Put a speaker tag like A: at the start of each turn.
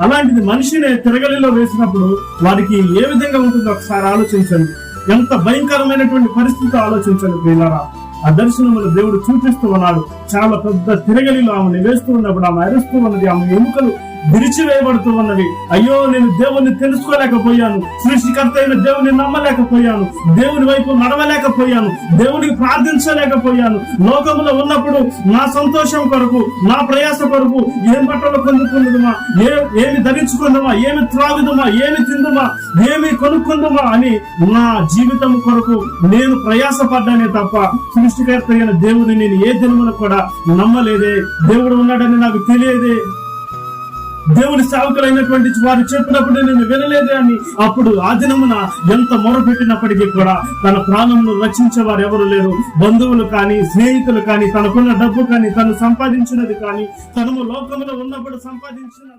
A: అలాంటిది మనిషిని తిరగలిలో వేసినప్పుడు వారికి ఏ విధంగా ఉంటుందో ఒకసారి ఆలోచించండి. ఎంత భయంకరమైనటువంటి పరిస్థితి ఆలోచించండి ప్రియులారా. ఆ దర్శనములు దేవుడు చూపిస్తూ ఉన్నాడు. చాలా పెద్ద తిరగలిలో ఆమెను వేస్తూ ఉన్నప్పుడు ఆమె అరుస్తూ ఉన్నది, ఆమె ఎముకలు విరిచివేయబడుతూ ఉన్నవి. అయ్యో, నేను దేవుణ్ణి తెలుసుకోలేకపోయాను, సృష్టికర్త అయిన దేవుని నమ్మలేకపోయాను, దేవుని వైపు నడవలేకపోయాను, దేవునికి ప్రార్థించలేకపోయాను. లోకంలో ఉన్నప్పుడు నా సంతోషం కొరకు, నా ప్రయాస కొరకు ఏం బట్టలు కొనుక్కుందుమా, ఏమి ధరించుకుందామా, ఏమి త్రాగుదమా, ఏమి తిందుమా, ఏమి కొనుక్కుందామా అని నా జీవితం కొరకు నేను ప్రయాసపడ్డానే తప్ప సృష్టికర్త అయిన దేవుని నేను ఏ దినమును కూడా నమ్మలేదే. దేవుడు ఉన్నాడని నాకు తెలియదే. దేవుని సేవకులైనటువంటి వారు చెప్పినప్పుడు నేను వినలేదే అని అప్పుడు ఆ దినమున ఎంత మొరపెట్టినప్పటికీ కూడా తన ప్రాణమును రక్షించేవారు ఎవరు లేరు. బంధువులు కానీ, స్నేహితులు కానీ, తనకున్న డబ్బు కానీ, తను సంపాదించినది కానీ, తను లోకంలో ఉన్నప్పుడు సంపాదించిన